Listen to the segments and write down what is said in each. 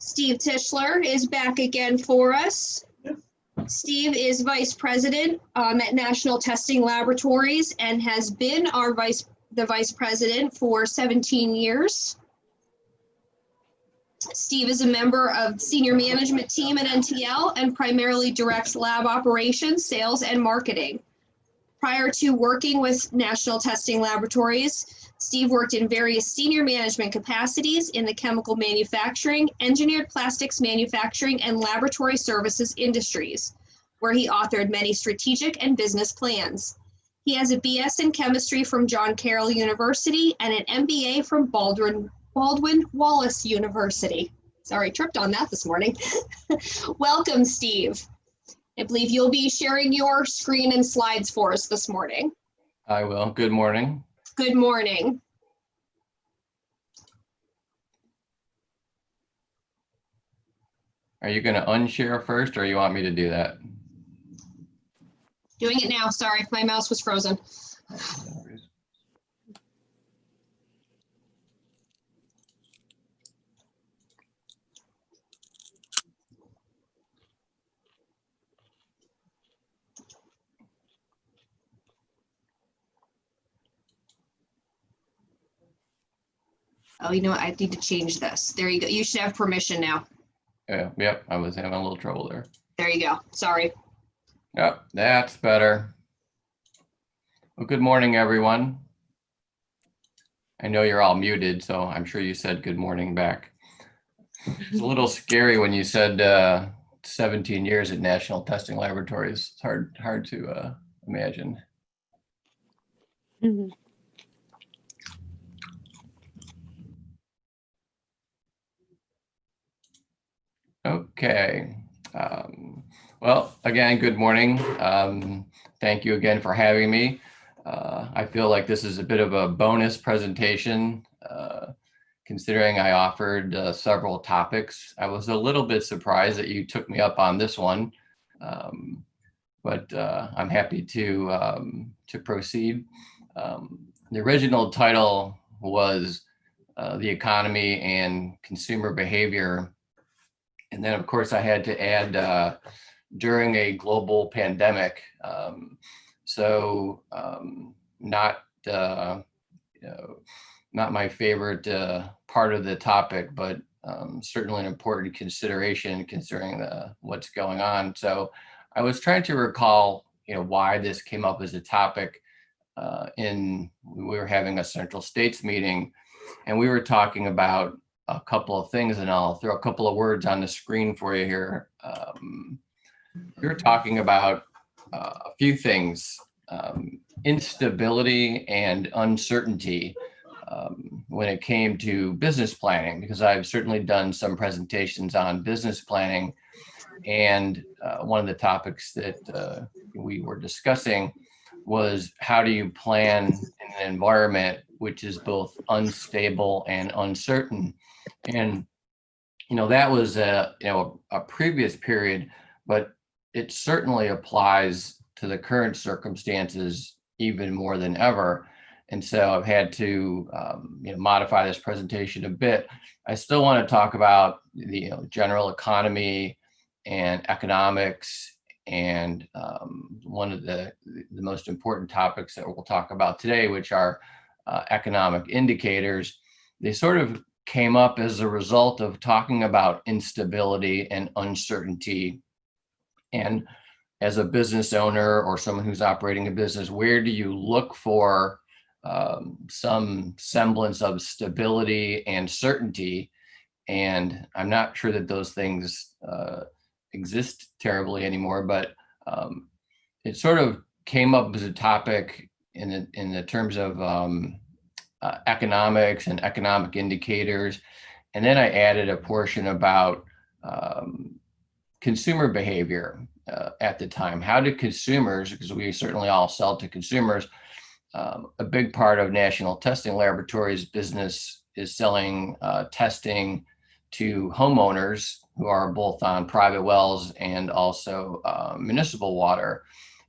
Steve Tischler is back again for us. Steve is Vice President at National Testing Laboratories and has been the Vice President for 17 years. Steve is a member of the senior management team at NTL and primarily directs lab operations, sales, and marketing. Prior to working with National Testing Laboratories, Steve worked in various senior management capacities in the chemical manufacturing, engineered plastics manufacturing, and laboratory services industries, where he authored many strategic and business plans. He has a BS in chemistry from John Carroll University and an MBA from Baldwin Wallace University. Sorry, tripped on that this morning. Welcome, Steve. I believe you'll be sharing your screen and slides for us this morning. I will. Good morning. Good morning. Are you going to unshare first, or you want me to do that? Doing it now. Sorry, my mouse was frozen. Oh, you know what? I need to change this. There you go. You should have permission now. Yeah, yep, I was having a little trouble there. There you go. Sorry. Yep, that's better. Well, good morning, everyone. I know you're all muted, so I'm sure you said good morning back. It's a little scary when you said 17 years at National Testing Laboratories. It's hard to imagine. Mm-hmm. Okay. Well, again, good morning. Thank you again for having me. I feel like this is a bit of a bonus presentation, considering I offered several topics. I was a little bit surprised that you took me up on this one, but I'm happy to proceed. The original title was The Economy and Consumer Behavior. And then, of course, I had to add during a global pandemic. Not my favorite part of the topic, but certainly an important consideration considering what's going on. So I was trying to recall, why this came up as a topic. We were having a Central States meeting, and we were talking about a couple of things, and I'll throw a couple of words on the screen for you here. We were talking about a few things, instability and uncertainty when it came to business planning, because I've certainly done some presentations on business planning. And one of the topics that we were discussing was, how do you plan in an environment which is both unstable and uncertain? And, that was a previous period, but it certainly applies to the current circumstances even more than ever. And so I've had to modify this presentation a bit. I still want to talk about the general economy and economics, and one of the most important topics that we'll talk about today, which are economic indicators. They sort of came up as a result of talking about instability and uncertainty. And as a business owner or someone who's operating a business, where do you look for some semblance of stability and certainty? And I'm not sure that those things exist terribly anymore, but it sort of came up as a topic in the terms of economics and economic indicators. And then I added a portion about consumer behavior at the time. How do consumers, because we certainly all sell to consumers, a big part of National Testing Laboratories business is selling testing to homeowners who are both on private wells and also municipal water.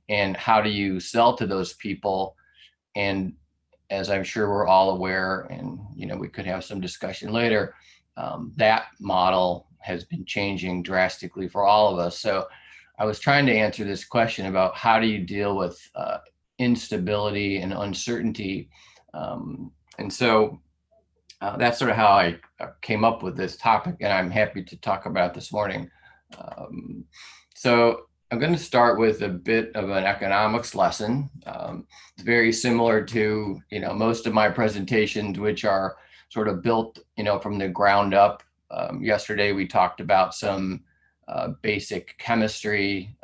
And how do you sell to those people? And as I'm sure we're all aware, and we could have some discussion later, that model has been changing drastically for all of us. So I was trying to answer this question about how do you deal with instability and uncertainty. And so that's sort of how I came up with this topic, and I'm happy to talk about it this morning. So I'm going to start with a bit of an economics lesson. It's very similar to, most of my presentations, which are sort of built, from the ground up. Yesterday, we talked about some basic chemistry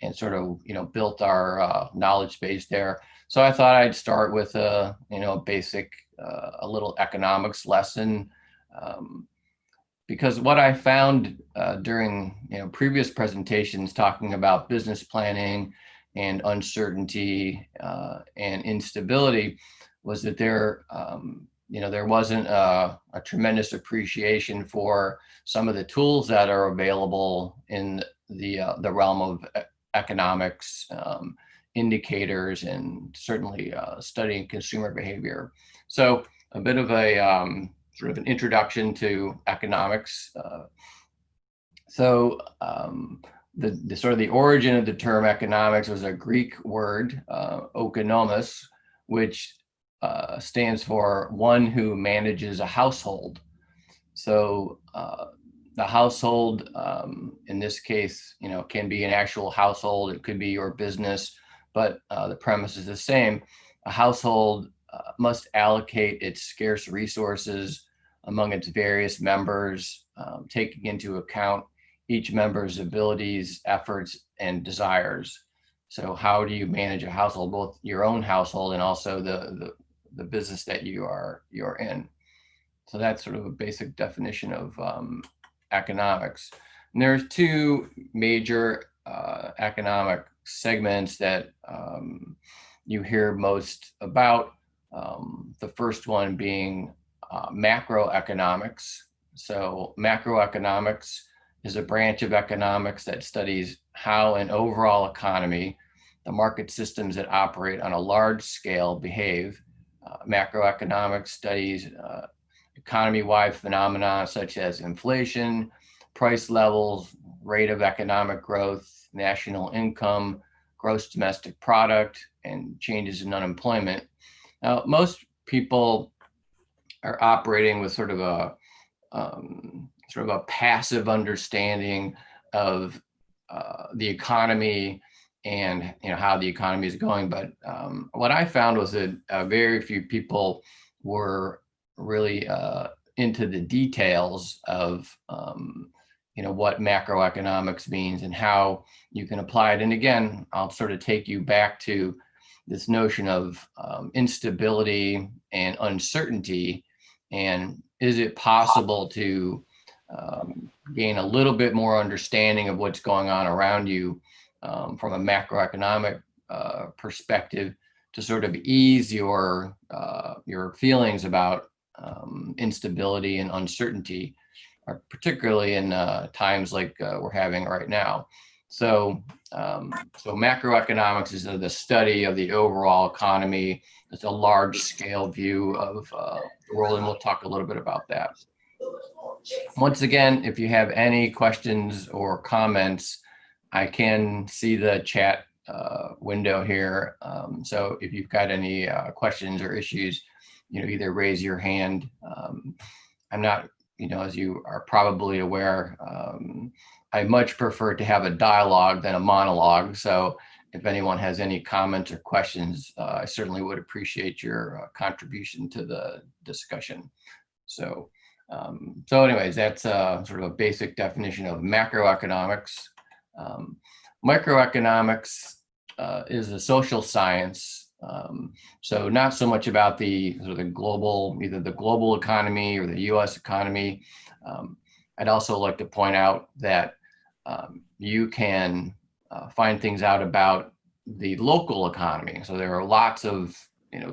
and sort of, built our knowledge base there. So I thought I'd start with a basic, a little economics lesson. Because what I found during previous presentations talking about business planning and uncertainty and instability was that there wasn't a tremendous appreciation for some of the tools that are available in the realm of economics, indicators, and certainly studying consumer behavior. So a bit of a sort of an introduction to economics. The sort of the origin of the term economics was a Greek word, oikonomos, which stands for one who manages a household. So the household, in this case, can be an actual household. It could be your business, but the premise is the same. A household must allocate its scarce resources among its various members, taking into account each member's abilities, efforts, and desires. So how do you manage a household, both your own household and also the business that you're in? So that's sort of a basic definition of economics. And there's two major economic segments that you hear most about. The first one being macroeconomics. So macroeconomics is a branch of economics that studies how an overall economy, the market systems that operate on a large scale, behave. Macroeconomics studies economy-wide phenomena such as inflation, price levels, rate of economic growth, national income, gross domestic product, and changes in unemployment. Now, most people are operating with sort of a passive understanding of the economy and how the economy is going. But what I found was that very few people were really into the details of what macroeconomics means and how you can apply it. And again, I'll sort of take you back to this notion of instability and uncertainty, and is it possible to gain a little bit more understanding of what's going on around you from a macroeconomic perspective to sort of ease your feelings about instability and uncertainty, particularly in times like we're having right now. So macroeconomics is the study of the overall economy. It's a large scale view of the world, and we'll talk a little bit about that. Once again, if you have any questions or comments, I can see the chat window here. So if you've got any questions or issues, either raise your hand. I'm not, as you are probably aware, I much prefer to have a dialogue than a monologue. So if anyone has any comments or questions, I certainly would appreciate your contribution to the discussion. So anyways, that's sort of a basic definition of macroeconomics. Microeconomics is a social science. So not so much about the sort of the global, either the global economy or the US economy. I'd also like to point out that you can find things out about the local economy. So there are lots of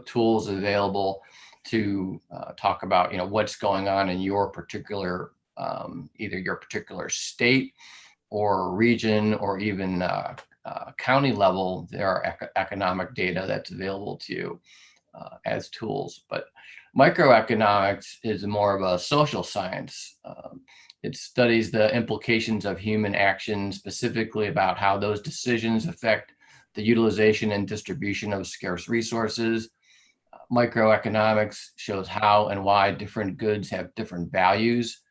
tools available to talk about what's going on in your particular either your particular state or region, or even county level. There are economic data that's available to you as tools. But microeconomics is more of a social science. It studies the implications of human action, specifically about how those decisions affect the utilization and distribution of scarce resources. Microeconomics shows how and why different goods have different values,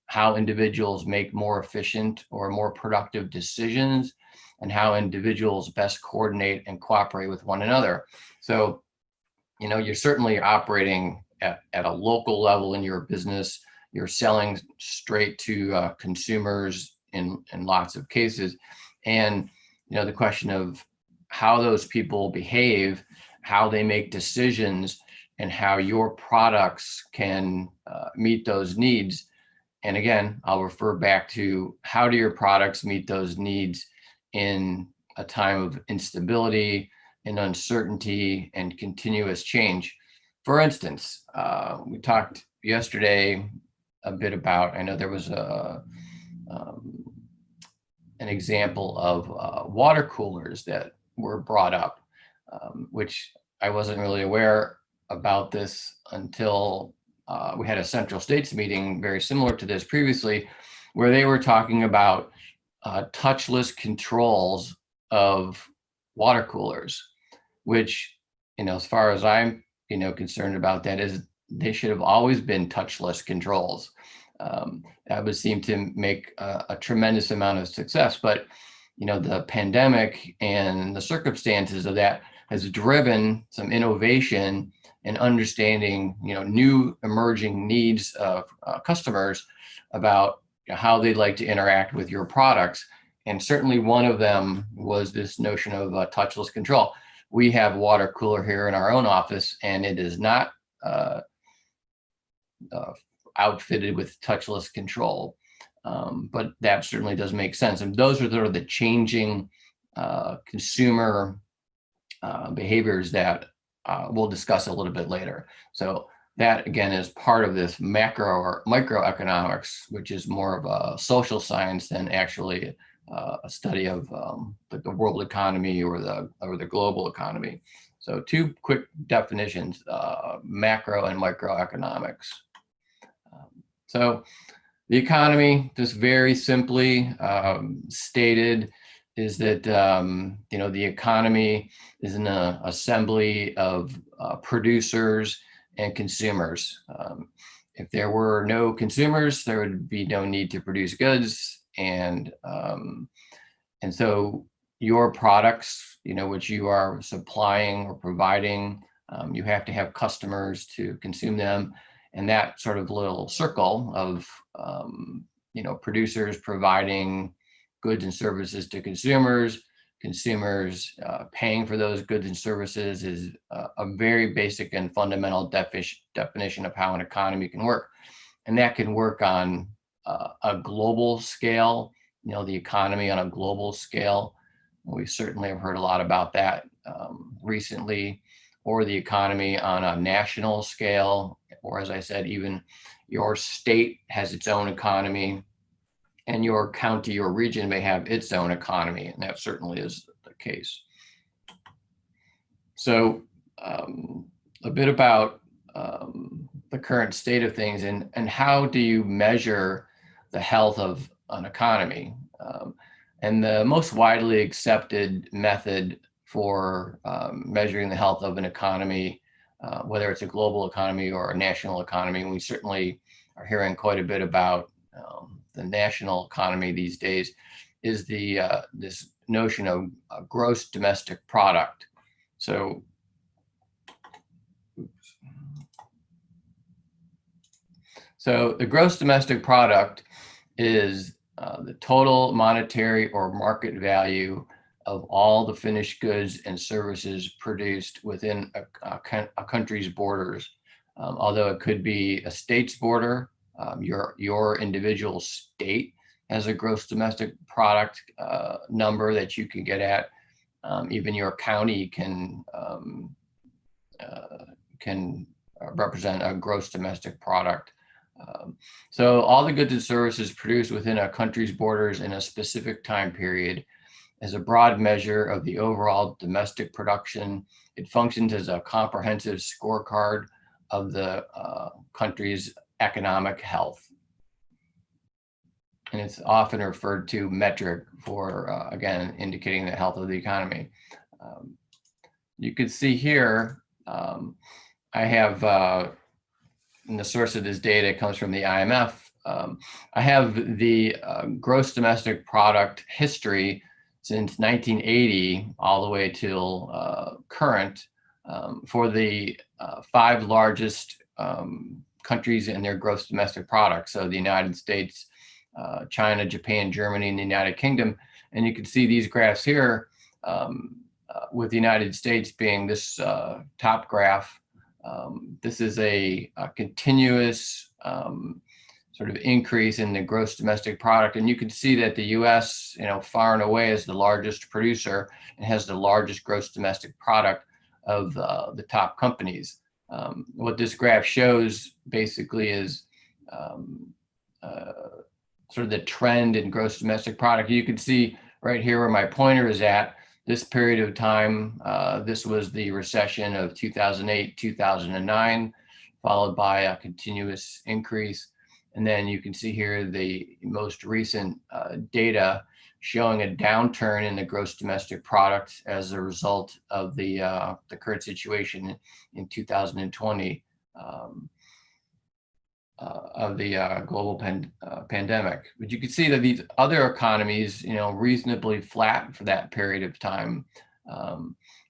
how individuals make more efficient or more productive decisions, and how individuals best coordinate and cooperate with one another. So, you're certainly operating at a local level in your business. You're selling straight to consumers in lots of cases. And, the question of how those people behave, how they make decisions, and how your products can meet those needs. And again, I'll refer back to how do your products meet those needs in a time of instability and uncertainty and continuous change. For instance, we talked yesterday a bit about, I know there was an example of water coolers that were brought up, which I wasn't really aware about this until we had a Central States meeting very similar to this previously, where they were talking about touchless controls of water coolers, which, as far as I'm, concerned about that, is they should have always been touchless controls. That would seem to make a tremendous amount of success, but the pandemic and the circumstances of that has driven some innovation and understanding, new emerging needs of customers about how they'd like to interact with your products. And certainly one of them was this notion of touchless control. We have a water cooler here in our own office, and it is not outfitted with touchless control. But that certainly does make sense. And those are sort of the changing consumer behaviors that we'll discuss a little bit later. So that, again, is part of this macro or microeconomics, which is more of a social science than actually a study of the world economy or the global economy. So two quick definitions, macro and microeconomics. So the economy, just very simply stated, is that the economy is an assembly of producers and consumers. If there were no consumers, there would be no need to produce goods, and so your products, which you are supplying or providing, you have to have customers to consume them, and that sort of little circle of producers providing goods and services to consumers, paying for those goods and services is a very basic and fundamental definition of how an economy can work. And that can work on a global scale, the economy on a global scale. We certainly have heard a lot about that recently, or the economy on a national scale, or as I said, even your state has its own economy, and your county or region may have its own economy, and that certainly is the case. So a bit about the current state of things and how do you measure the health of an economy? And the most widely accepted method for measuring the health of an economy, whether it's a global economy or a national economy, and we certainly are hearing quite a bit about the national economy these days, is this notion of gross domestic product. So, the gross domestic product is the total monetary or market value of all the finished goods and services produced within a country's borders. Although it could be a state's border, your individual state has a gross domestic product number that you can get at. Even your county can represent a gross domestic product. So all the goods and services produced within a country's borders in a specific time period is a broad measure of the overall domestic production. It functions as a comprehensive scorecard of the country's economic health. and it's often referred to metric for, again, indicating the health of the economy. You can see here, I have, and the source of this data comes from the IMF. I have the gross domestic product history since 1980 all the way till current for the 5 largest countries in their gross domestic product. So the United States, China, Japan, Germany, and the United Kingdom. And you can see these graphs here with the United States being this top graph. This is a continuous sort of increase in the gross domestic product. And you can see that the US, far and away is the largest producer and has the largest gross domestic product of the top companies. What this graph shows basically is sort of the trend in gross domestic product. You can see right here where my pointer is at, this period of time, this was the recession of 2008, 2009, followed by a continuous increase. And then you can see here the most recent data showing a downturn in the gross domestic product as a result of the current situation in 2020 of the global pandemic. But you can see that these other economies, reasonably flat for that period of time.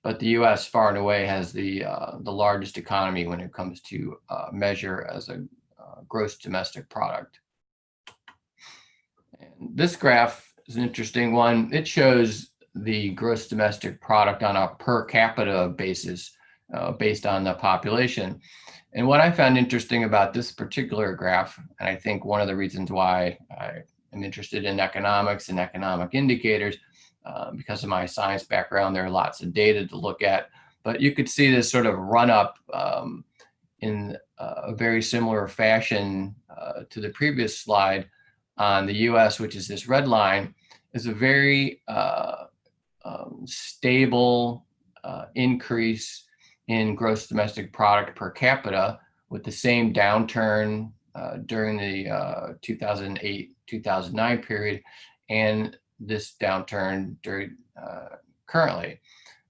But the U.S. far and away has the largest economy when it comes to measure as a gross domestic product. And this graph is an interesting one. It shows the gross domestic product on a per capita basis based on the population. And what I found interesting about this particular graph, and I think one of the reasons why I am interested in economics and economic indicators, because of my science background, there are lots of data to look at, but you could see this sort of run up in a very similar fashion to the previous slide on the US, which is this red line, is a very stable increase in gross domestic product per capita, with the same downturn during the 2008-2009 period and this downturn during currently.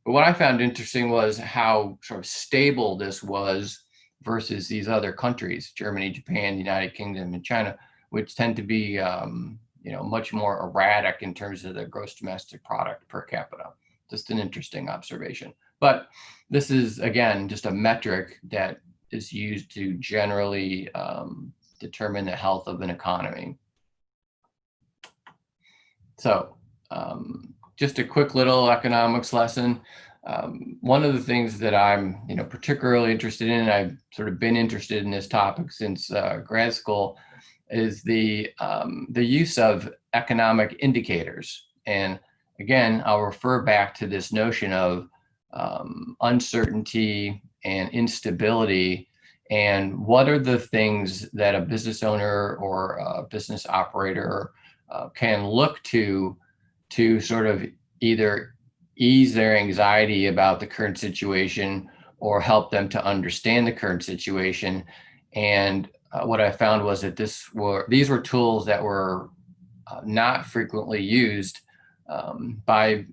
But what I found interesting was how sort of stable this was versus these other countries, Germany, Japan, United Kingdom, and China, which tend to be much more erratic in terms of the gross domestic product per capita. Just an interesting observation. But this is, again, just a metric that is used to generally determine the health of an economy. So just a quick little economics lesson. One of the things that I'm particularly interested in, and I've sort of been interested in this topic since grad school, is the use of economic indicators. And again, I'll refer back to this notion of uncertainty and instability, and what are the things that a business owner or a business operator can look to sort of either ease their anxiety about the current situation or help them to understand the current situation. And what I found was that these were tools that were not frequently used by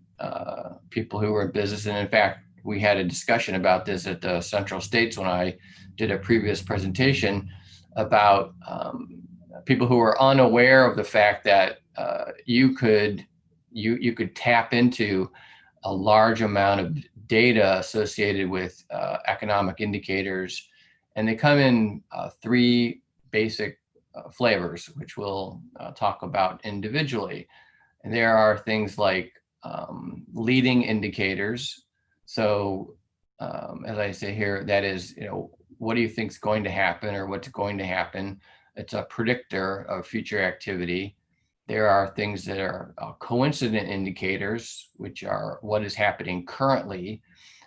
people who were in business. And in fact, we had a discussion about this at the Central States when I did a previous presentation about people who were unaware of the fact that you could tap into a large amount of data associated with economic indicators. And they come in 3 basic flavors, which we'll talk about individually. And there are things like leading indicators. So as I say here, that is, what do you think is going to happen or what's going to happen? It's a predictor of future activity. There are things that are coincident indicators, which are what is happening currently.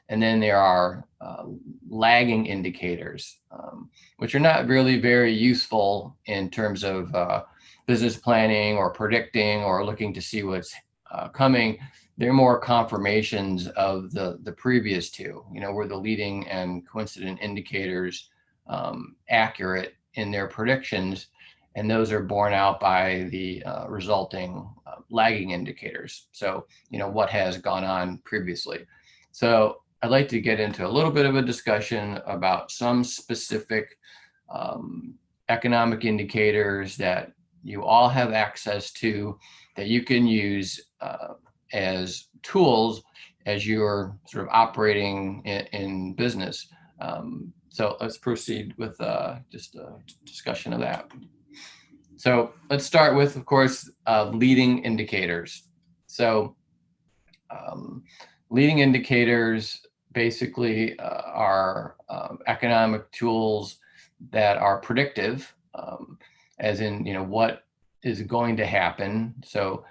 And then there are lagging indicators, which are not really very useful in terms of business planning or predicting or looking to see what's coming. They're more confirmations of the previous 2. Were the leading and coincident indicators accurate in their predictions? and those are borne out by the resulting lagging indicators. So, what has gone on previously. So I'd like to get into a little bit of a discussion about some specific economic indicators that you all have access to, that you can use as tools as you're sort of operating in business. So let's proceed with just a discussion of that. So let's start with, of course, leading indicators. So leading indicators basically are economic tools that are predictive, as in, what is going to happen. So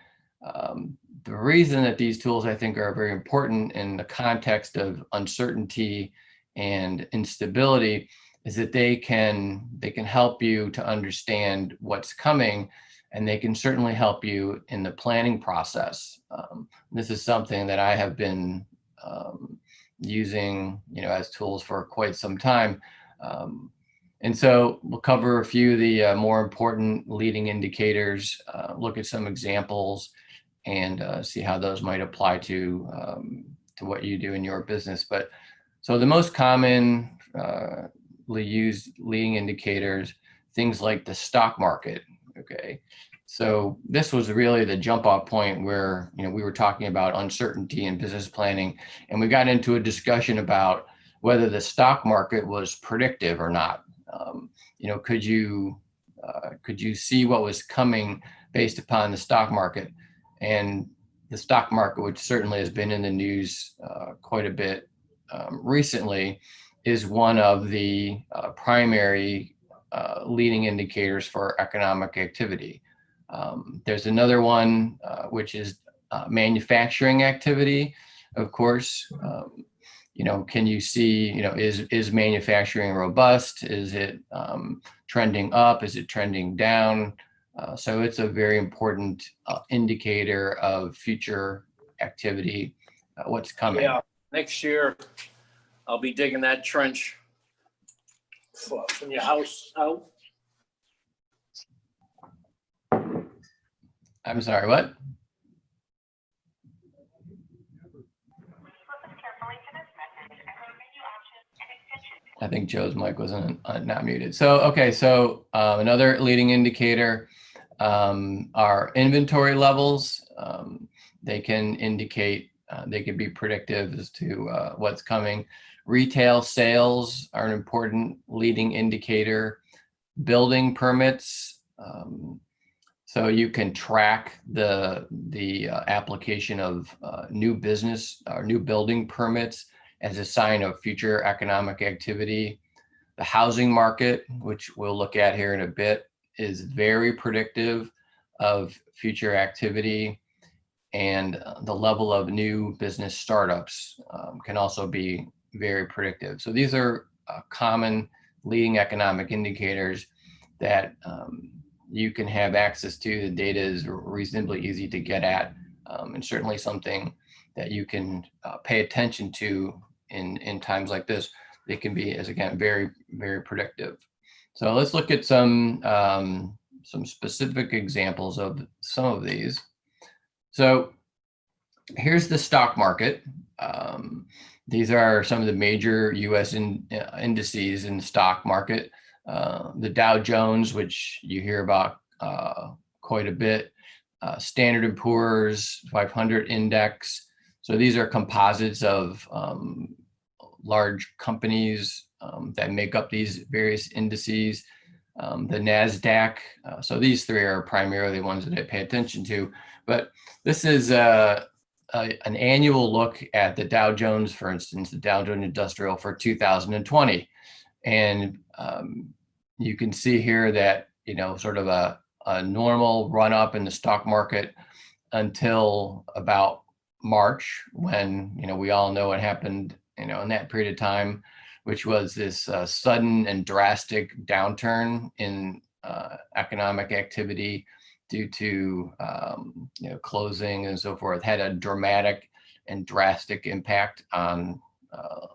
the reason that these tools, I think, are very important in the context of uncertainty and instability is that they can help you to understand what's coming, and they can certainly help you in the planning process. This is something that I have been using, as tools for quite some time. And so we'll cover a few of the more important leading indicators, look at some examples, and see how those might apply to what you do in your business. But so the most commonly used leading indicators, things like the stock market. Okay, so this was really the jump off point where we were talking about uncertainty in business planning, and we got into a discussion about whether the stock market was predictive or not. Could you see what was coming based upon the stock market? And the stock market, which certainly has been in the news quite a bit recently, is one of the primary leading indicators for economic activity. There's another one, which is manufacturing activity, of course. Can you see, is manufacturing robust? Is it trending up? Is it trending down? So it's a very important indicator of future activity, what's coming. Yeah, next year I'll be digging that trench from your house out. I'm sorry, what? I think Joe's mic wasn't not muted. So, okay, so another leading indicator are inventory levels. They can indicate, they can be predictive as to what's coming. Retail sales are an important leading indicator. Building permits. So you can track the application of new business or new building permits as a sign of future economic activity. The housing market, which we'll look at here in a bit, is very predictive of future activity. And the level of new business startups can also be very predictive. So these are common leading economic indicators that you can have access to. The data is reasonably easy to get at, and certainly something that you can pay attention to in times like this. They can be, as again, very, very predictive. So let's look at some specific examples of some of these. So here's the stock market. These are some of the major U.S. indices in the stock market. The Dow Jones, which you hear about quite a bit, Standard & Poor's 500 index. So these are composites of large companies that make up these various indices. The NASDAQ. So these three are primarily the ones that I pay attention to. But this is an annual look at the Dow Jones, for instance, the Dow Jones Industrial for 2020. And you can see here that, sort of a normal run up in the stock market until about March, when, we all know what happened, in that period of time, which was this sudden and drastic downturn in economic activity due to, closing and so forth, had a dramatic and drastic impact on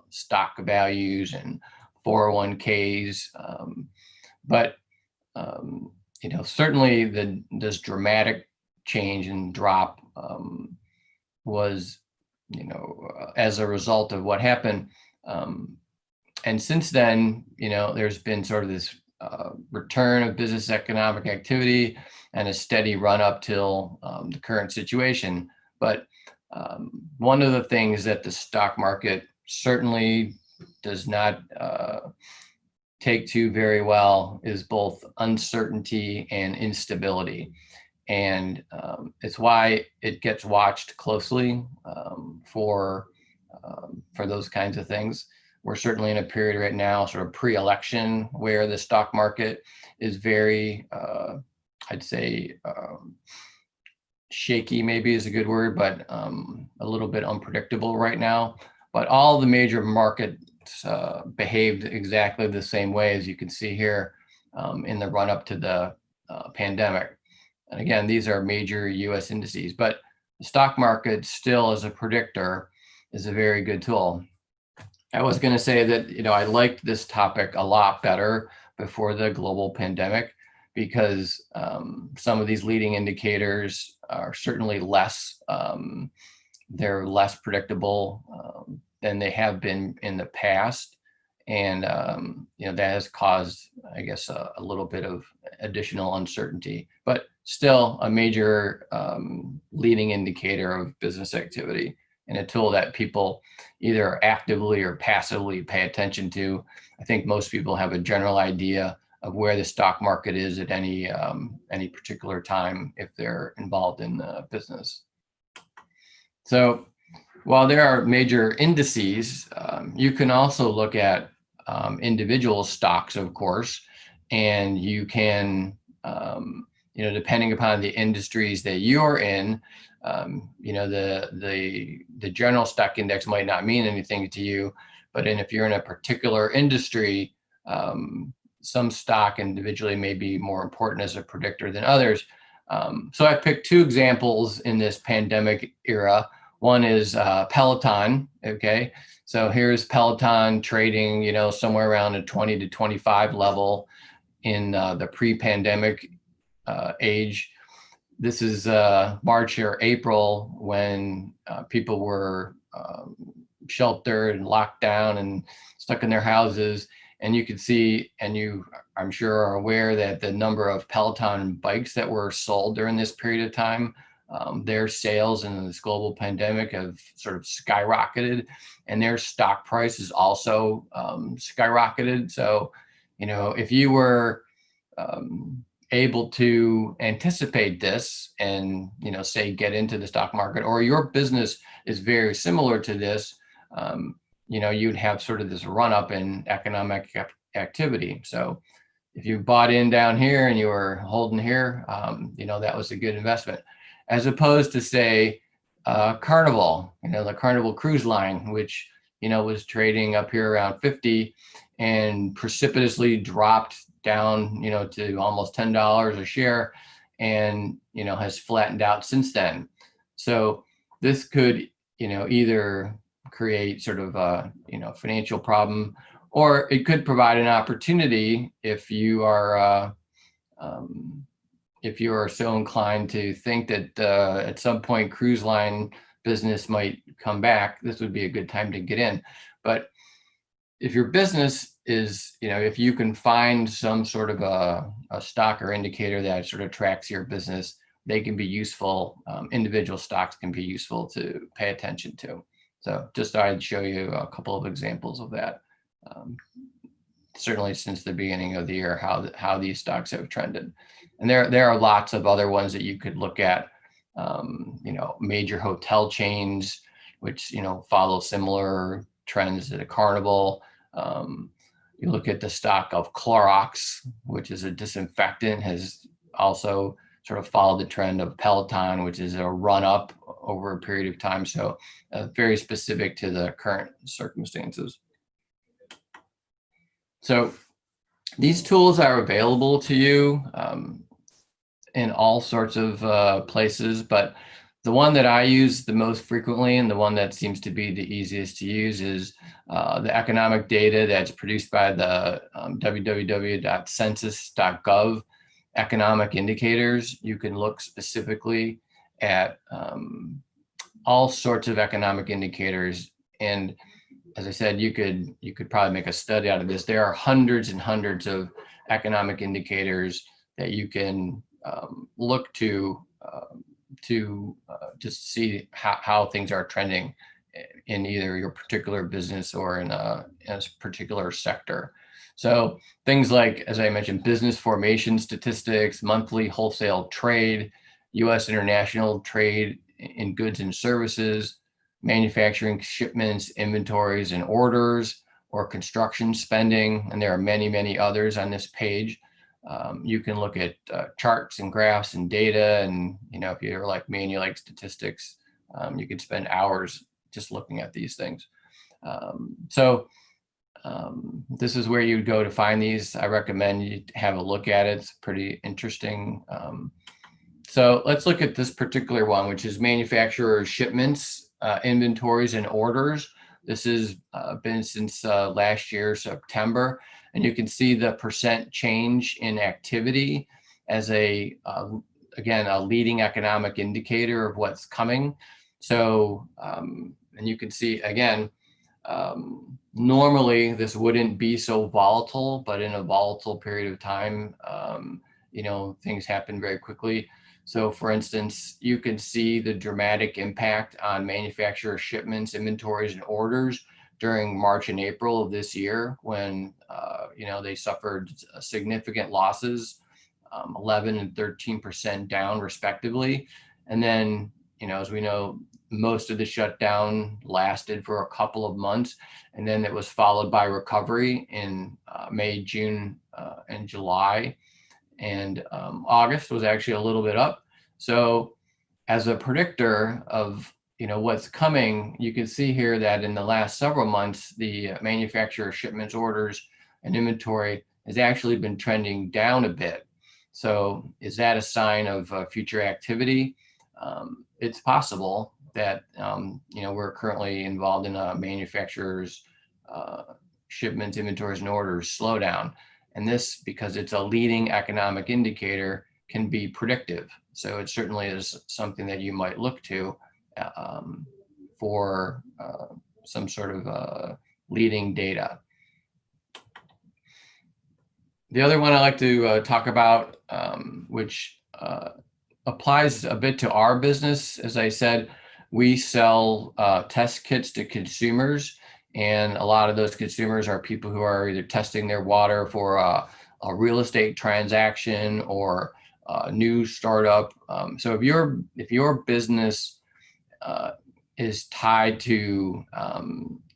stock values and 401ks. But certainly this dramatic change and drop was, as a result of what happened. And since then, there's been sort of this return of business economic activity and a steady run up till the current situation. But one of the things that the stock market certainly does not take to very well is both uncertainty and instability. And it's why it gets watched closely for those kinds of things. We're certainly in a period right now, sort of pre-election, where the stock market is very, I'd say, shaky maybe is a good word, but a little bit unpredictable right now. But all the major markets behaved exactly the same way, as you can see here in the run up to the pandemic. And again, these are major US indices, but the stock market still as a predictor is a very good tool. I was going to say that, I liked this topic a lot better before the global pandemic, because some of these leading indicators are certainly less, they're less predictable than they have been in the past. And, that has caused, I guess, a little bit of additional uncertainty, but still a major leading indicator of business activity, and a tool that people either actively or passively pay attention to. I think most people have a general idea of where the stock market is at any particular time if they're involved in the business. So while there are major indices, you can also look at individual stocks, of course, and you can, depending upon the industries that you're in, the general stock index might not mean anything to you, but if you're in a particular industry, some stock individually may be more important as a predictor than others. So I picked two examples in this pandemic era. One is Peloton. Okay, so here's Peloton trading, somewhere around a 20 to 25 level in the pre-pandemic age. This is March or April, when people were sheltered and locked down and stuck in their houses. And you could see, and you, I'm sure, are aware that the number of Peloton bikes that were sold during this period of time, their sales in this global pandemic have sort of skyrocketed, and their stock price is also skyrocketed. So, if you were able to anticipate this and, say, get into the stock market, or your business is very similar to this, you'd have sort of this run up in economic activity. So if you bought in down here and you were holding here, that was a good investment, as opposed to, say, Carnival, the Carnival cruise line, which, was trading up here around 50 and precipitously dropped down, to almost $10 a share, and, has flattened out since then. So this could, either create sort of a, financial problem, or it could provide an opportunity if you are so inclined to think that at some point cruise line business might come back. This would be a good time to get in. But if your business is, if you can find some sort of a stock or indicator that sort of tracks your business, they can be useful. Individual stocks can be useful to pay attention to. So just thought I'd show you a couple of examples of that. Certainly since the beginning of the year, how these stocks have trended. And there are lots of other ones that you could look at, major hotel chains, which, follow similar trends to the Carnival. You look at the stock of Clorox, which is a disinfectant, has also sort of followed the trend of Peloton, which is a run up over a period of time. So very specific to the current circumstances. So these tools are available to you in all sorts of places, but the one that I use the most frequently, and the one that seems to be the easiest to use, is the economic data that's produced by the www.census.gov. economic indicators. You can look specifically at all sorts of economic indicators. And as I said, you could probably make a study out of this. There are hundreds and hundreds of economic indicators that you can look to just see how things are trending in either your particular business or in a particular sector. So things like, as I mentioned, business formation statistics, monthly wholesale trade, U.S. international trade in goods and services, manufacturing shipments, inventories and orders, or construction spending. And there are many, many others on this page. You can look at charts and graphs and data. And, if you're like me and you like statistics, you could spend hours just looking at these things. This is where you'd go to find these. I recommend you have a look at it. It's pretty interesting. So let's look at this particular one, which is manufacturer shipments, inventories and orders. This has been since last year, September, and you can see the percent change in activity as again, a leading economic indicator of what's coming. So, and you can see again, normally this wouldn't be so volatile, but in a volatile period of time, things happen very quickly. So for instance, you can see the dramatic impact on manufacturer shipments, inventories, and orders during March and April of this year when, they suffered significant losses, 11 and 13% down respectively. And then, as we know, most of the shutdown lasted for a couple of months, and then it was followed by recovery in May, June, and July. And August was actually a little bit up. So as a predictor of what's coming, you can see here that in the last several months, the manufacturer shipments, orders, and inventory has actually been trending down a bit. So is that a sign of future activity? It's possible that we're currently involved in a manufacturer's shipments, inventories, and orders slowdown. And this, because it's a leading economic indicator, can be predictive. So it certainly is something that you might look to for some sort of leading data. The other one I like to talk about, which applies a bit to our business, as I said, we sell test kits to consumers. And a lot of those consumers are people who are either testing their water for a real estate transaction or a new startup. So if your business is tied to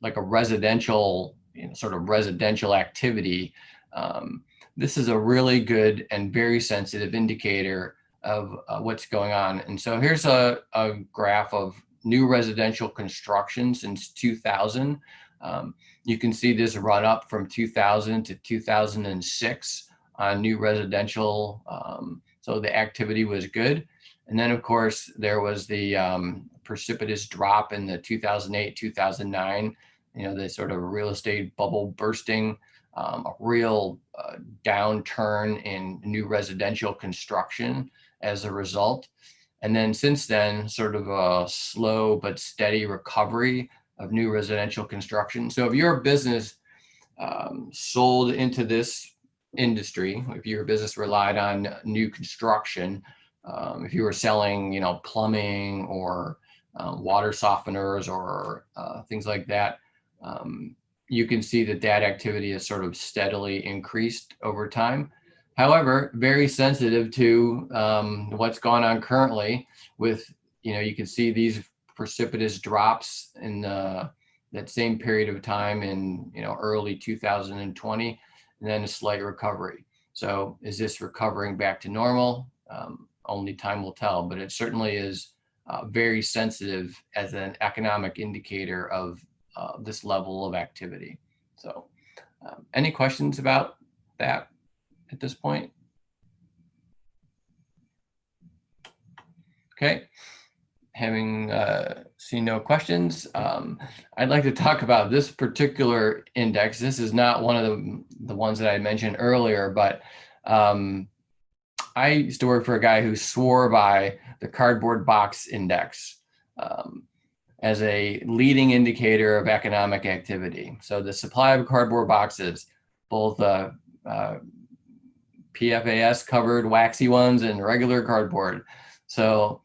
like a residential, sort of residential activity, this is a really good and very sensitive indicator of what's going on. And so here's a graph of new residential construction since 2000. You can see this run up from 2000 to 2006 on new residential. So the activity was good. And then of course, there was the precipitous drop in the 2008, 2009, the sort of real estate bubble bursting, a real downturn in new residential construction as a result. And then since then, sort of a slow but steady recovery of new residential construction. So if your business sold into this industry, if your business relied on new construction, if you were selling, plumbing or water softeners or things like that, you can see that activity has sort of steadily increased over time. However, very sensitive to what's going on currently with, you can see these precipitous drops in that same period of time in, early 2020, and then a slight recovery. So is this recovering back to normal? Only time will tell, but it certainly is very sensitive as an economic indicator of this level of activity. So any questions about that at this point? Okay, having seen no questions, I'd like to talk about this particular index. This is not one of the ones that I mentioned earlier, but I used to work for a guy who swore by the cardboard box index as a leading indicator of economic activity. So the supply of cardboard boxes, both PFAS covered waxy ones and regular cardboard. So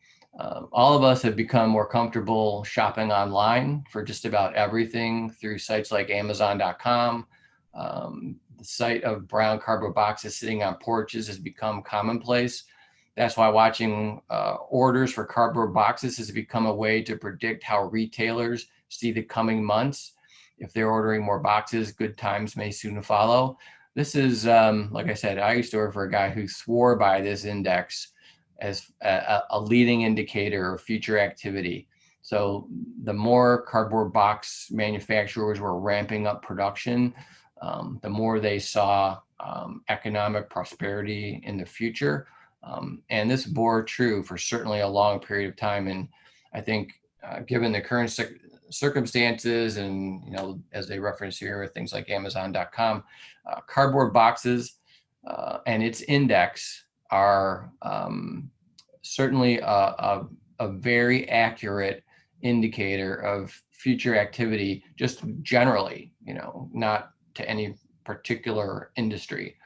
all of us have become more comfortable shopping online for just about everything through sites like Amazon.com. The sight of brown cardboard boxes sitting on porches has become commonplace. That's why watching orders for cardboard boxes has become a way to predict how retailers see the coming months. If they're ordering more boxes, good times may soon follow. This is, like I said, I used to work for a guy who swore by this index as a leading indicator of future activity. So the more cardboard box manufacturers were ramping up production, the more they saw economic prosperity in the future. And this bore true for certainly a long period of time. And I think given the current circumstances and, as they reference here with things like Amazon.com, cardboard boxes and its index are certainly a very accurate indicator of future activity, just generally, not to any particular industry.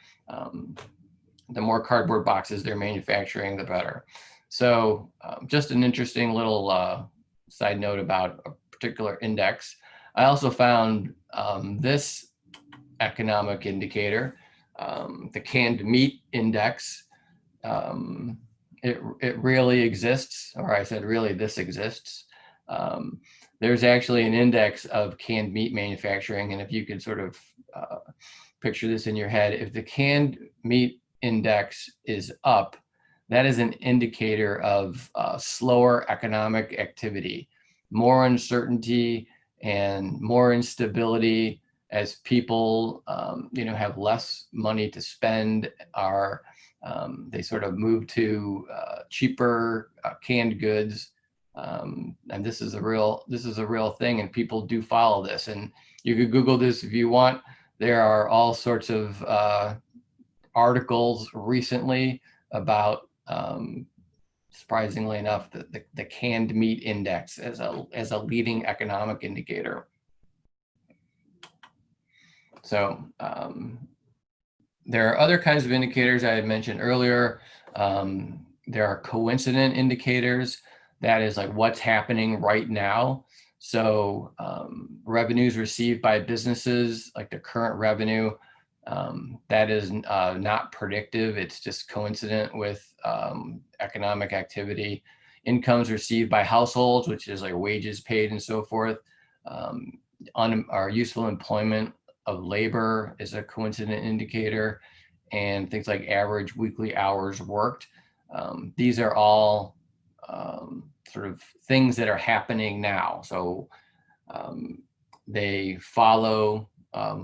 The more cardboard boxes they're manufacturing, the better. So just an interesting little side note about a particular index. I also found this economic indicator, the canned meat index. It really exists, or I said really this exists. There's actually an index of canned meat manufacturing, and if you could sort of picture this in your head, if the canned meat index is up, that is an indicator of slower economic activity, more uncertainty and more instability as people, have less money to spend, they sort of move to cheaper canned goods. And this is a real thing, and people do follow this. And you could Google this if you want. There are all sorts of articles recently about, surprisingly enough, the canned meat index as a leading economic indicator. So there are other kinds of indicators I had mentioned earlier. There are coincident indicators. That is like what's happening right now. So revenues received by businesses, like the current revenue, that is not predictive. It's just coincident with economic activity. Incomes received by households, which is like wages paid and so forth. Our useful employment of labor is a coincident indicator, and things like average weekly hours worked. These are all sort of things that are happening now. So they follow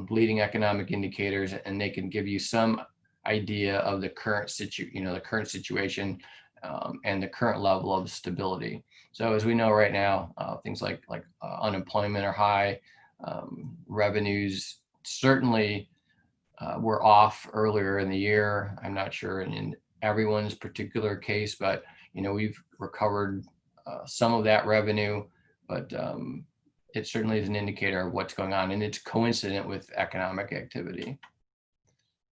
leading economic indicators, and they can give you some idea of the current situation and the current level of stability. So as we know right now, things like unemployment are high, revenues certainly were off earlier in the year. I'm not sure in everyone's particular case, but we've recovered some of that revenue, but it certainly is an indicator of what's going on, and it's coincident with economic activity.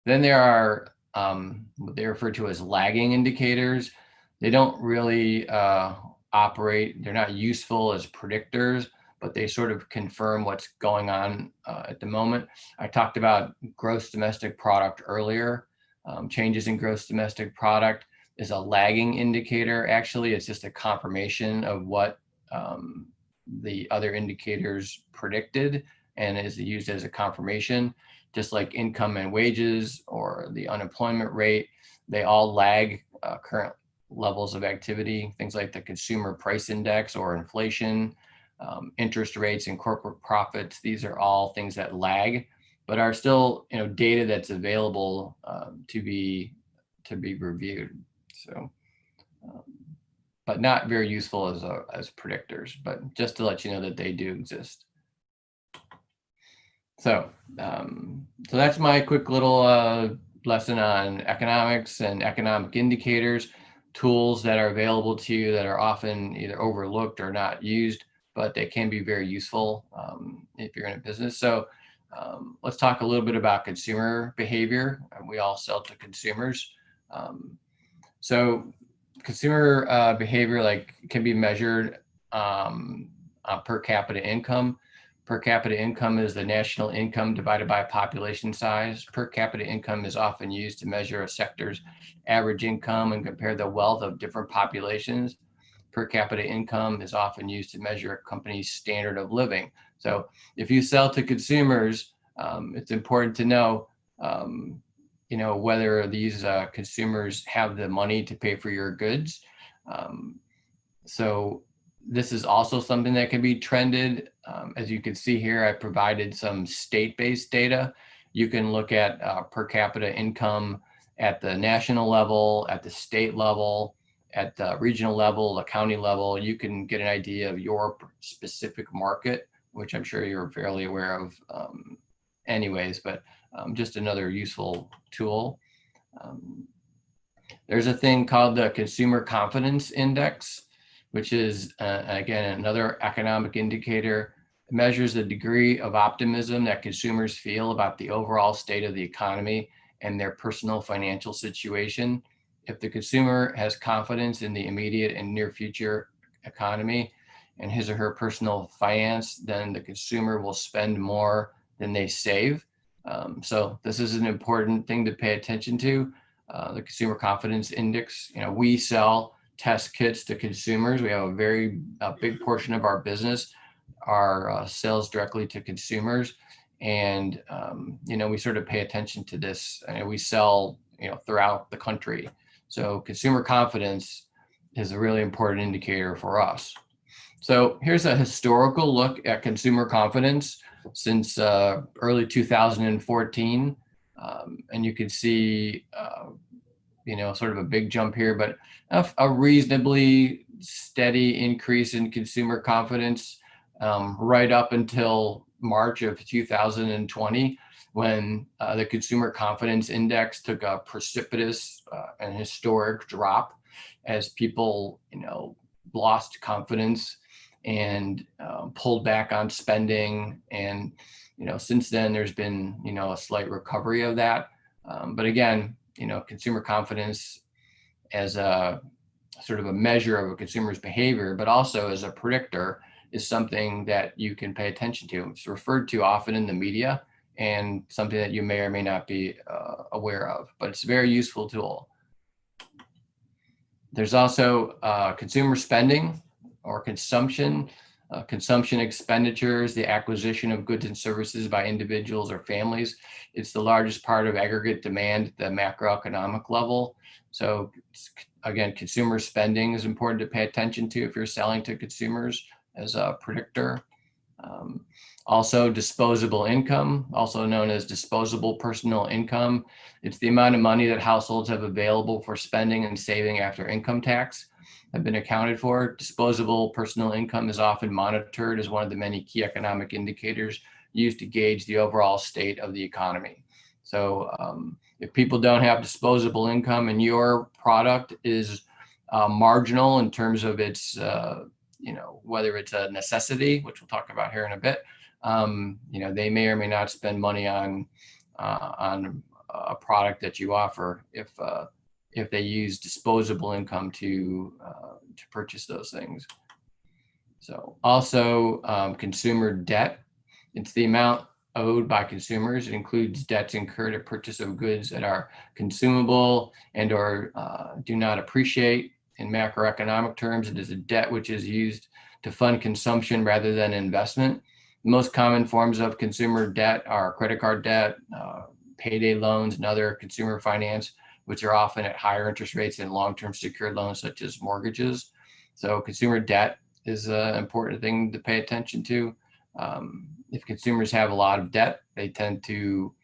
Then there are what they refer to as lagging indicators. They don't really operate, they're not useful as predictors, but they sort of confirm what's going on at the moment. I talked about gross domestic product earlier. Changes in gross domestic product is a lagging indicator. Actually, it's just a confirmation of what the other indicators predicted, and is used as a confirmation. Just like income and wages or the unemployment rate, they all lag current levels of activity. Things like the consumer price index or inflation, interest rates and corporate profits, these are all things that lag, but are still data that's available to be reviewed. So but not very useful as predictors, but just to let you know that they do exist. So so that's my quick little lesson on economics and economic indicators, tools that are available to you that are often either overlooked or not used, but they can be very useful if you're in a business. So let's talk a little bit about consumer behavior. We all sell to consumers. So consumer behavior can be measured on per capita income. Per capita income is the national income divided by population size. Per capita income is often used to measure a sector's average income and compare the wealth of different populations. Per capita income is often used to measure a company's standard of living. So if you sell to consumers, it's important to know, whether these consumers have the money to pay for your goods. So this is also something that can be trended. As you can see here, I provided some state-based data. You can look at per capita income at the national level, at the state level, at the regional level, the county level. You can get an idea of your specific market, which I'm sure you're fairly aware of anyways, but just another useful tool. There's a thing called the Consumer Confidence Index, which is, again, another economic indicator. It measures the degree of optimism that consumers feel about the overall state of the economy and their personal financial situation. If the consumer has confidence in the immediate and near future economy and his or her personal finance, then the consumer will spend more than they save. So this is an important thing to pay attention to. The Consumer Confidence Index. We sell test kits to consumers. We have a very big portion of our business are sales directly to consumers, and we sort of pay attention to this. And we sell throughout the country. So consumer confidence is a really important indicator for us. So here's a historical look at consumer confidence since early 2014. And you can see, sort of a big jump here, but a reasonably steady increase in consumer confidence right up until March of 2020, when the Consumer Confidence Index took a precipitous and historic drop as people, lost confidence and pulled back on spending. And, since then there's been, a slight recovery of that. But again, consumer confidence as a sort of a measure of a consumer's behavior, but also as a predictor, is something that you can pay attention to. It's referred to often in the media and something that you may or may not be aware of, but it's a very useful tool. There's also consumer spending or consumption. Consumption expenditures, the acquisition of goods and services by individuals or families. It's the largest part of aggregate demand at the macroeconomic level. So again, consumer spending is important to pay attention to if you're selling to consumers as a predictor. Also, disposable income, also known as disposable personal income. It's the amount of money that households have available for spending and saving after income tax have been accounted for. Disposable personal income is often monitored as one of the many key economic indicators used to gauge the overall state of the economy. So if people don't have disposable income and your product is marginal in terms of its, whether it's a necessity, which we'll talk about here in a bit, they may or may not spend money on a product that you offer if they use disposable income to purchase those things. So also consumer debt. It's the amount owed by consumers. It includes debts incurred at purchase of goods that are consumable and or do not appreciate. In macroeconomic terms, it is a debt which is used to fund consumption rather than investment. The most common forms of consumer debt are credit card debt, payday loans, and other consumer finance, which are often at higher interest rates than long-term secured loans such as mortgages. So consumer debt is an important thing to pay attention to. If consumers have a lot of debt, they tend to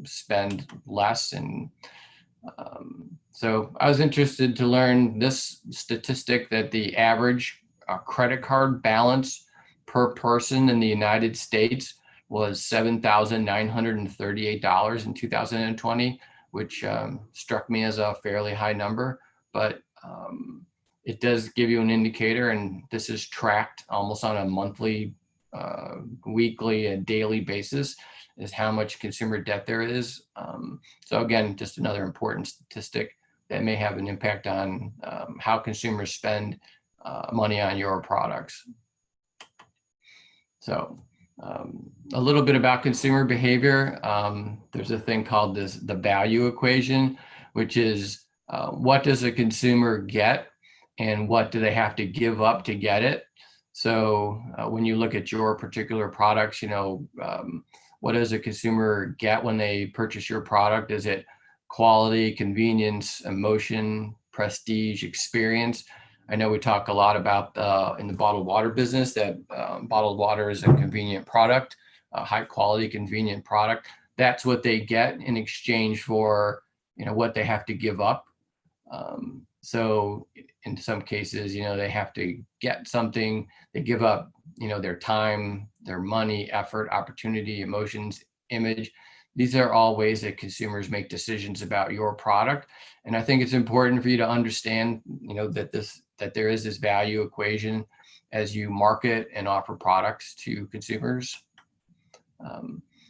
spend less. And so I was interested to learn this statistic that the average credit card balance per person in the United States was $7,938 in 2020, which struck me as a fairly high number, but it does give you an indicator, and this is tracked almost on a monthly, weekly, and daily basis, is how much consumer debt there is. So again, just another important statistic that may have an impact on how consumers spend money on your products. So a little bit about consumer behavior. There's a thing called the value equation, which is what does a consumer get and what do they have to give up to get it? So when you look at your particular products, what does a consumer get when they purchase your product? Is it quality, convenience, emotion, prestige, experience? I know we talk a lot about in the bottled water business that bottled water is a convenient product, a high quality, convenient product. That's what they get in exchange for, what they have to give up. So in some cases, they have to get something, they give up, their time, their money, effort, opportunity, emotions, image. These are all ways that consumers make decisions about your product. And I think it's important for you to understand, that there is this value equation as you market and offer products to consumers.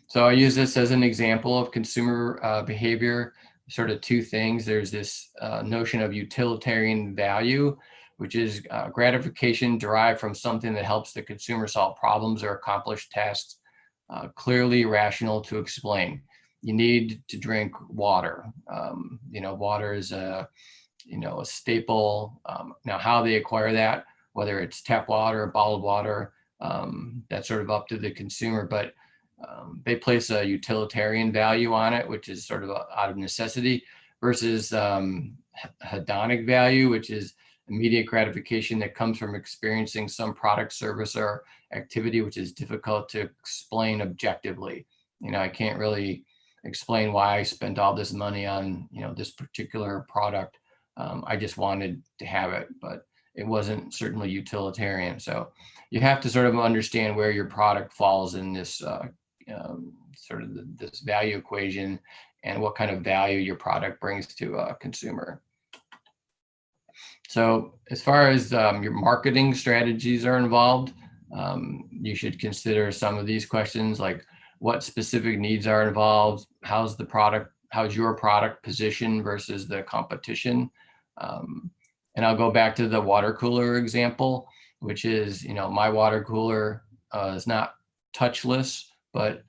So I use this as an example of consumer behavior, sort of two things. There's this notion of utilitarian value, which is gratification derived from something that helps the consumer solve problems or accomplish tasks, clearly rational to explain. You need to drink water. Water is a staple. Now, how they acquire that, whether it's tap water or bottled water, that's sort of up to the consumer, but they place a utilitarian value on it, which is sort of out of necessity, versus hedonic value, which is immediate gratification that comes from experiencing some product, service, or activity, which is difficult to explain objectively. I can't really explain why I spent all this money on, this particular product. I just wanted to have it, but it wasn't certainly utilitarian. So you have to sort of understand where your product falls in this this value equation and what kind of value your product brings to a consumer. So as far as your marketing strategies are involved, you should consider some of these questions, like what specific needs are involved, how's your product positioned versus the competition. And I'll go back to the water cooler example, which is, my water cooler is not touchless, but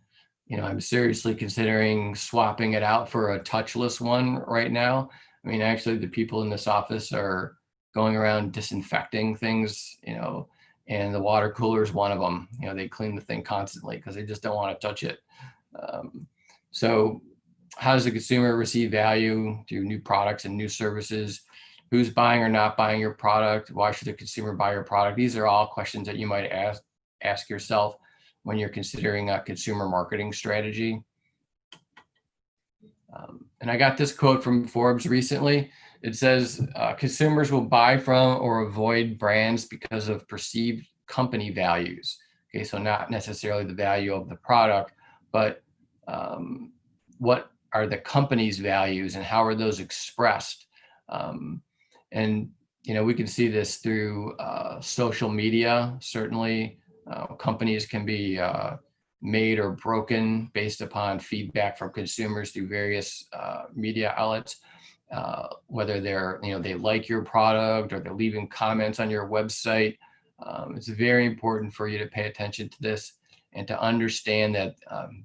I'm seriously considering swapping it out for a touchless one right now. I mean, actually, the people in this office are going around disinfecting things, and the water cooler is one of them. They clean the thing constantly because they just don't want to touch it. So how does the consumer receive value through new products and new services? Who's buying or not buying your product? Why should the consumer buy your product? These are all questions that you might ask yourself when you're considering a consumer marketing strategy. And I got this quote from Forbes recently. It says, consumers will buy from or avoid brands because of perceived company values. Okay, so not necessarily the value of the product, but what are the company's values and how are those expressed? And we can see this through social media. Certainly, companies can be made or broken based upon feedback from consumers through various media outlets. Whether they like your product or they're leaving comments on your website. It's very important for you to pay attention to this and to understand that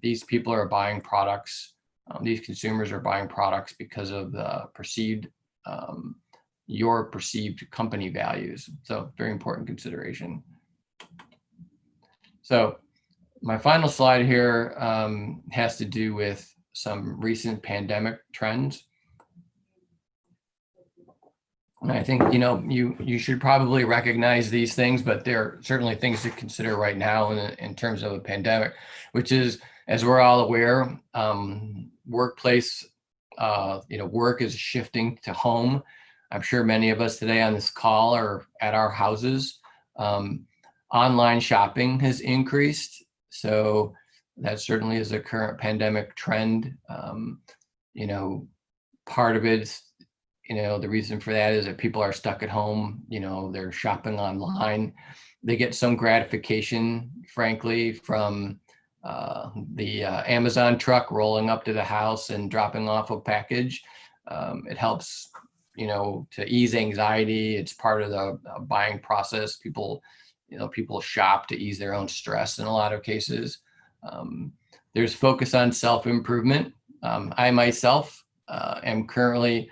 these people are buying products. These consumers are buying products because of the your perceived company values. So very important consideration. So my final slide here has to do with some recent pandemic trends. And I think, you should probably recognize these things, but there are certainly things to consider right now in terms of a pandemic, which is, as we're all aware, workplace, work is shifting to home. I'm sure many of us today on this call are at our houses. Online shopping has increased. So that certainly is a current pandemic trend. Part of it is, the reason for that is that people are stuck at home, they're shopping online. They get some gratification, frankly, from the Amazon truck rolling up to the house and dropping off a package. It helps, to ease anxiety. It's part of the buying process. People shop to ease their own stress in a lot of cases. There's focus on self-improvement. I myself am currently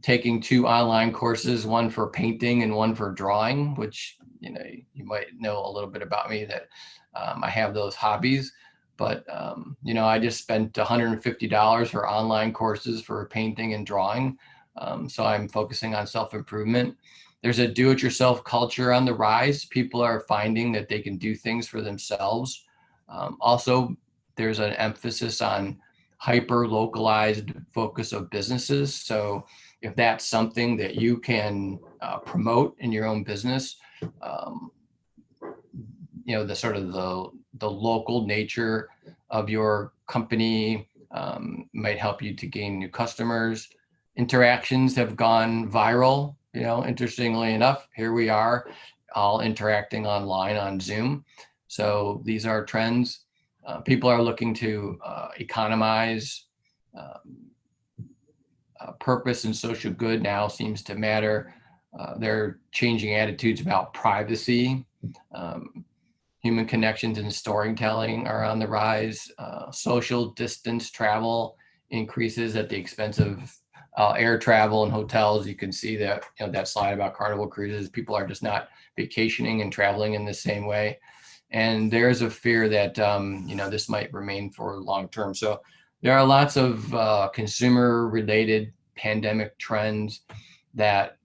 taking 2 online courses, one for painting and one for drawing, which, you might know a little bit about me that I have those hobbies, but, I just spent $150 for online courses for painting and drawing. So I'm focusing on self-improvement. There's a do-it-yourself culture on the rise. People are finding that they can do things for themselves. Also, there's an emphasis on hyper-localized focus of businesses. So if that's something that you can promote in your own business, the sort of the local nature of your company might help you to gain new customers. Interactions have gone viral. Interestingly enough, here we are all interacting online on Zoom. So these are trends. People are looking to economize. Purpose and social good now seems to matter. They're changing attitudes about privacy. Human connections and storytelling are on the rise. Social distance travel increases at the expense of air travel and hotels. You can see that, that slide about Carnival cruises. People are just not vacationing and traveling in the same way. And there's a fear that, this might remain for long term. So there are lots of consumer related pandemic trends that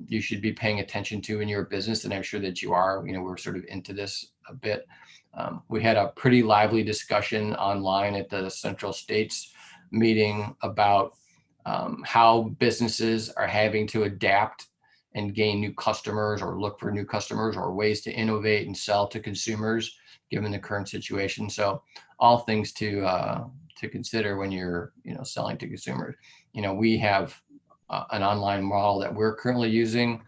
you should be paying attention to in your business. And I'm sure that you are. We're sort of into this a bit. We had a pretty lively discussion online at the Central States meeting about how businesses are having to adapt and gain new customers or look for new customers or ways to innovate and sell to consumers given the current situation. So all things to consider when you're selling to consumers. We have an online model that we're currently using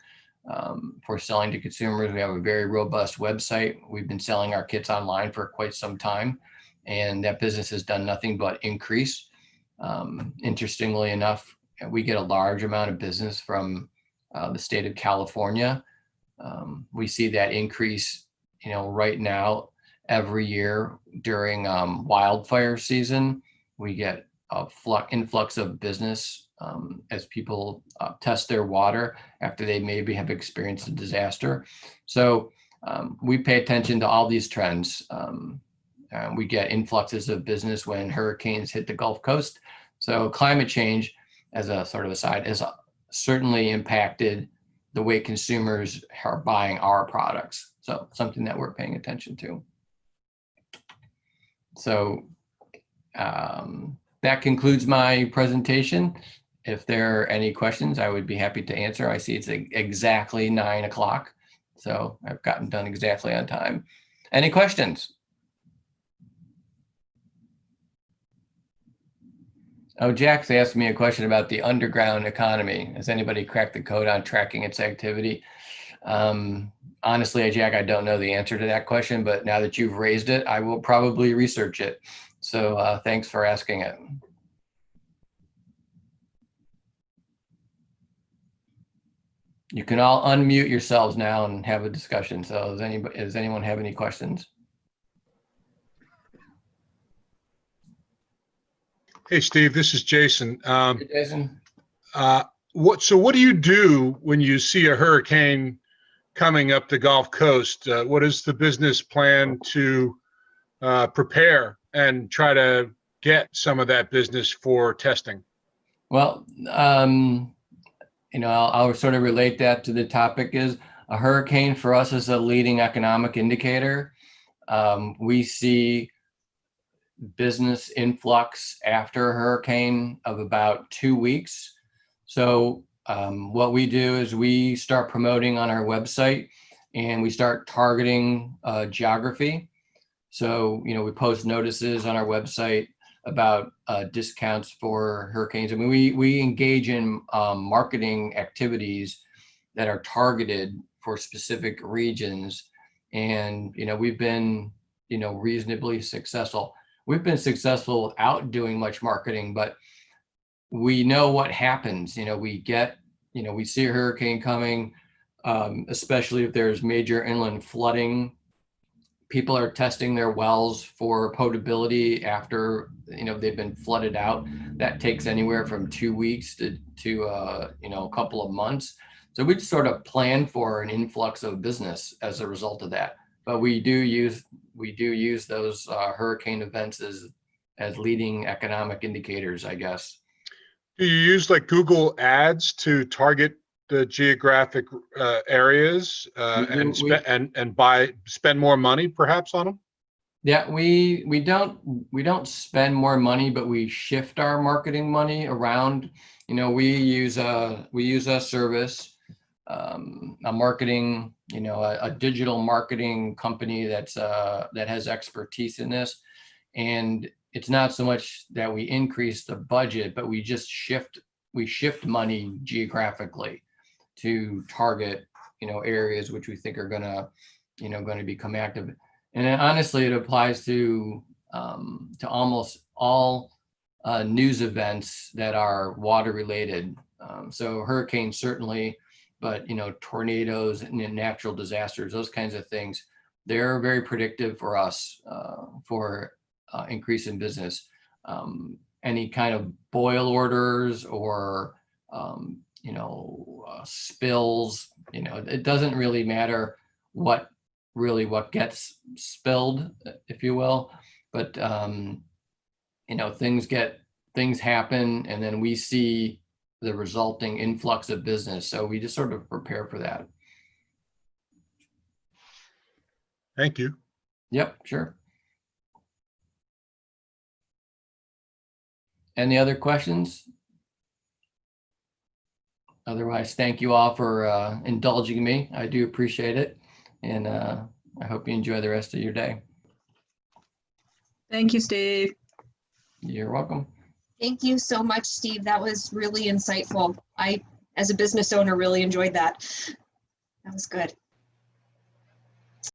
for selling to consumers. We have a very robust website. We've been selling our kits online for quite some time, and that business has done nothing but increase. Interestingly enough, we get a large amount of business from the state of California. We see that increase, right now every year during wildfire season. We get a influx of business as people test their water after they maybe have experienced a disaster. So we pay attention to all these trends. We get influxes of business when hurricanes hit the Gulf Coast. So climate change, as a sort of aside, has certainly impacted the way consumers are buying our products. So something that we're paying attention to. So that concludes my presentation. If there are any questions, I would be happy to answer. I see it's exactly 9 o'clock. So I've gotten done exactly on time. Any questions? Oh, Jack's asked me a question about the underground economy. Has anybody cracked the code on tracking its activity? Honestly, Jack, I don't know the answer to that question, but now that you've raised it, I will probably research it. So thanks for asking it. You can all unmute yourselves now and have a discussion. So does anyone have any questions? Hey, Steve, this is Jason. Hey, Jason. What do you do when you see a hurricane coming up the Gulf Coast? What is the business plan to prepare and try to get some of that business for testing? Well, I'll sort of relate that to the topic. Is a hurricane for us is a leading economic indicator. We see business influx after a hurricane of about 2 weeks. So what we do is we start promoting on our website and we start targeting geography. So, we post notices on our website about discounts for hurricanes. I mean, we engage in marketing activities that are targeted for specific regions. And, we've been, reasonably successful. We've been successful without doing much marketing, but we know what happens. We see a hurricane coming, especially if there's major inland flooding. People are testing their wells for potability after, they've been flooded out. That takes anywhere from 2 weeks to a couple of months. So we just sort of plan for an influx of business as a result of that. But we do use those hurricane events as leading economic indicators, I guess. Do you use like Google Ads to target the geographic areas and spend more money perhaps on them? Yeah, we don't spend more money, but we shift our marketing money around. We use a service, a marketing, a digital marketing company that has expertise in this, and it's not so much that we increase the budget, but we just shift money geographically to target, areas which we think are gonna become active. And then, honestly, it applies to almost all news events that are water related. So hurricanes certainly, but tornadoes and natural disasters, those kinds of things, they're very predictive for us for increase in business. Any kind of boil orders or spills, it doesn't really matter what gets spilled, if you will, but things happen, and then we see the resulting influx of business. So we just sort of prepare for that. Thank you. Yep, sure. Any other questions? Otherwise, thank you all for indulging me. I do appreciate it. And I hope you enjoy the rest of your day. Thank you, Steve. You're welcome. Thank you so much, Steve. That was really insightful. I, as a business owner, really enjoyed that. That was good.